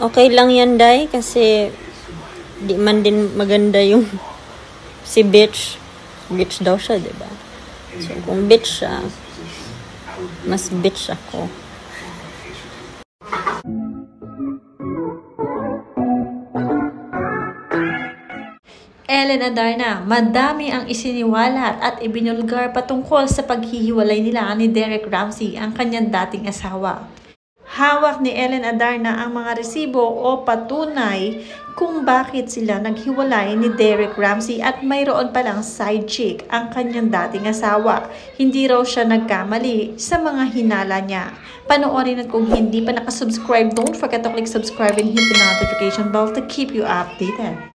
Okay lang yan, Day, kasi di man din maganda yung si bitch. Bitch daw siya, diba? So, kung bitch siya, mas bitch ako. Ellen Adarna, madami ang isiniwalat at ibinulgar patungkol sa paghihiwalay nila ni Derek Ramsey, ang kanyang dating asawa. Hawak ni Ellen Adarna ang mga resibo o patunay kung bakit sila naghiwalay ni Derek Ramsey at mayroon palang side chick ang kanyang dating asawa. Hindi raw siya nagkamali sa mga hinala niya. Panoorin at kung hindi pa nakasubscribe, don't forget to click subscribe and hit the notification bell to keep you updated.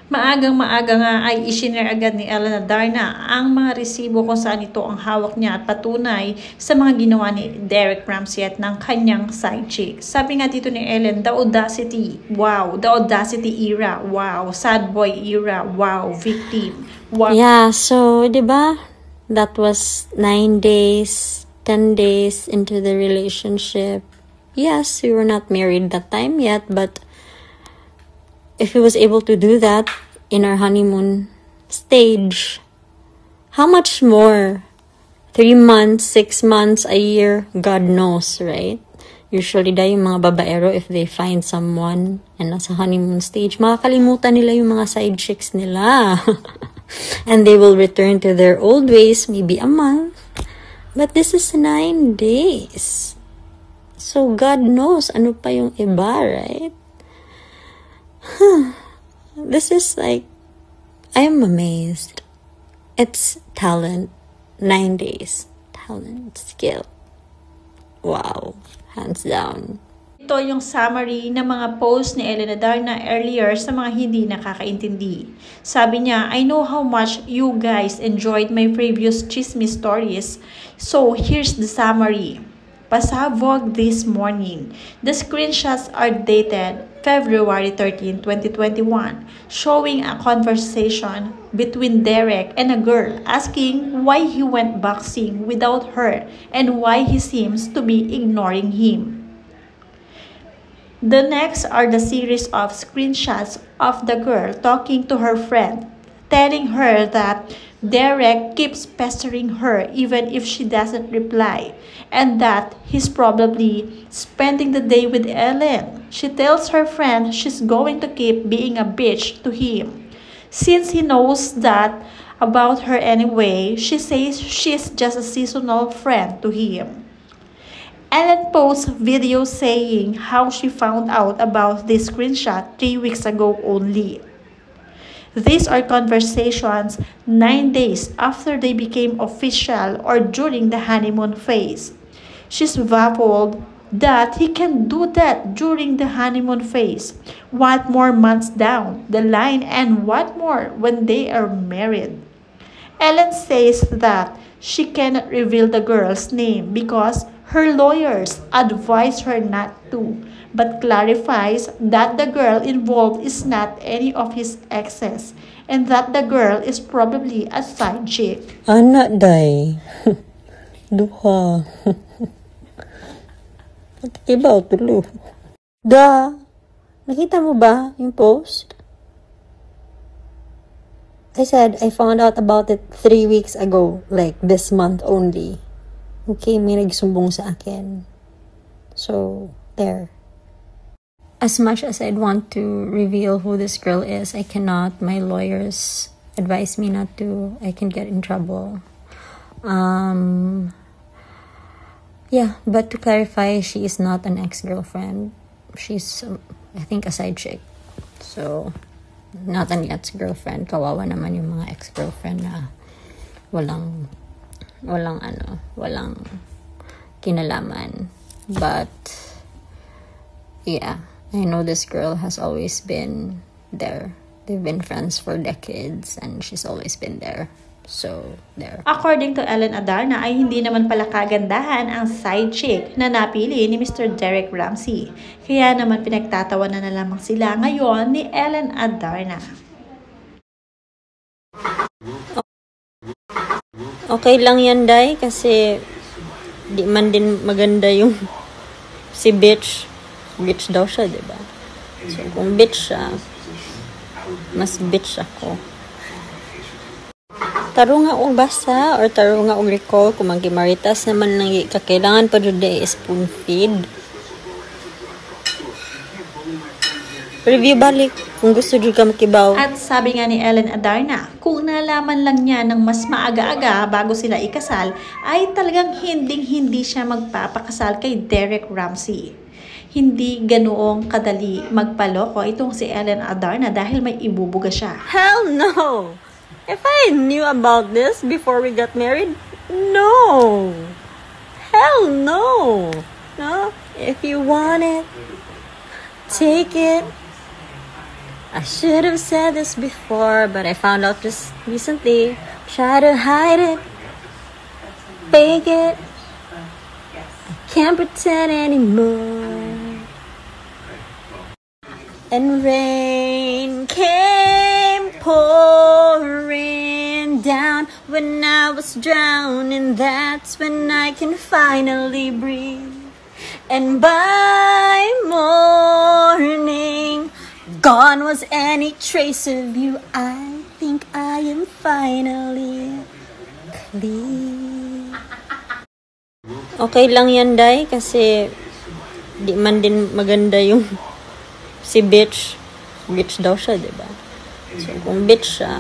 Maagang-maaga nga ay isinare agad ni Ellen Adarna ang mga resibo kung saan ito ang hawak niya at patunay sa mga ginawa ni Derek Ramsey at ng kanyang side chick. Sabi nga dito ni Ellen, the audacity, wow, the audacity era, wow, sad boy era, wow, victim, wow. Yeah, so, diba, that was 9 days, 10 days into the relationship. Yes, we were not married that time yet, but if he was able to do that in our honeymoon stage, how much more? 3 months, 6 months, a year, God knows, right? Usually, yung mga babaero, if they find someone and nasa honeymoon stage, makakalimutan nila yung mga side chicks nila. And they will return to their old ways, maybe a month. But this is 9 days. So, God knows, ano pa yung iba, right? This is like, I am amazed. It's talent. 9 days. Talent, skill. Wow. Hands down. Ito yung summary ng mga posts ni Ellen Adarna earlier sa mga hindi nakakaintindi. Sabi niya, I know how much you guys enjoyed my previous chismis stories. So, here's the summary. Pasabog this morning. The screenshots are dated February 13, 2021, showing a conversation between Derek and a girl asking why he went boxing without her and why he seems to be ignoring him. The next are the series of screenshots of the girl talking to her friend, telling her that Derek keeps pestering her even if she doesn't reply, and that he's probably spending the day with Ellen. She tells her friend she's going to keep being a bitch to him. Since he knows that about her anyway, she says she's just a seasonal friend to him. Ellen posts videos saying how she found out about this screenshot 3 weeks ago only. These are conversations 9 days after they became official or during the honeymoon phase. She's baffled that he can do that during the honeymoon phase. What more months down the line, and what more when they are married? Ellen says that she cannot reveal the girl's name because her lawyers advise her not to, but clarifies that the girl involved is not any of his exes and that the girl is probably a side chick. Anak day. Duha. Ibaw tulo. Da. Nakita mo ba yung post? I said I found out about it 3 weeks ago, like this month only. Okay, may nagsumbong sa akin. So, there. As much as I'd want to reveal who this girl is, I cannot. My lawyers advise me not to. I can get in trouble. Yeah, but to clarify, she is not an ex-girlfriend. She's, I think, a side chick. So, not an ex-girlfriend. Kawawa naman yung mga ex-girlfriend na walang kinalaman. But, yeah, I know this girl has always been there. They've been friends for decades and she's always been there. So, there. According to Ellen Adarna, ay hindi naman pala kagandahan ang side chick na napili ni Mr. Derek Ramsey. Kaya naman pinagtatawanan na lamang sila ngayon ni Ellen Adarna. Okay lang yan, Day, kasi di man din maganda yung si bitch daw siya, diba? So, kung bitch siya, mas bitch ako. Taro nga og basa or taro nga og recall kung magimaritas naman nang kakailangan pa dyan spoon feed. Review balik kung gusto dyan ka makibaw. At sabi nga ni Ellen Adarna, kung nalaman lang niya ng mas maaga-aga bago sila ikasal, ay talagang hindi siya magpapakasal kay Derek Ramsey. Hindi ganoong kadali magpaloko itong si Ellen Adarna dahil may ibubuga siya. Hell no! If I knew about this before we got married, no! Hell no! No? If you want it, take it. I should have said this before, but I found out just recently. Try to hide it, fake it. I can't pretend anymore. And rain came pouring down when I was drowning. That's when I can finally breathe. And by morning, gone was any trace of you. I think I am finally clean. Okay lang yan, Day, kasi di man din maganda yung si bitch daw siya, diba? So, kung bitch siya,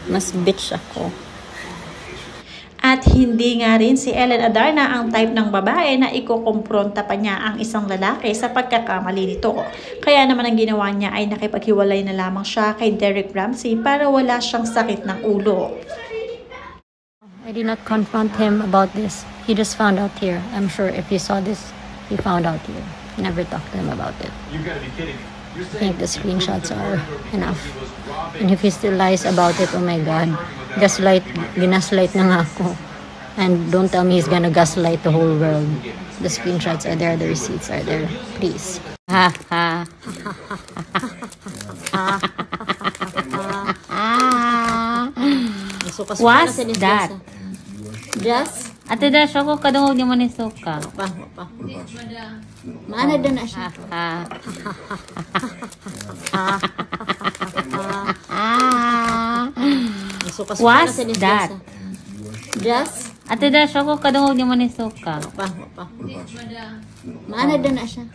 mas bitch ako. At hindi nga rin si Ellen Adarna ang type ng babae na ikukumpronta pa niya ang isang lalaki sa pagkakamali nito. Kaya naman ang ginawa niya ay nakipaghiwalay na lamang siya kay Derek Ramsey para wala siyang sakit ng ulo. I did not confront him about this. He just found out here. I'm sure if he saw this, he found out here. Never talked to him about it. You gotta be kidding me. I think the screenshots are enough. And if he still lies about it, oh my God. Ginaslight na nga ako. And don't tell me he's gonna gaslight the whole world. The screenshots are there, the receipts are there. Please. Ha ha. What's that? Just? Ate Dash, ako kadungog niyo man ni suka. Pa. Maana doon na siya. What's that? Just? Ate Dash, ako kadungog niyo man ni suka. Pa. Maana doon na siya.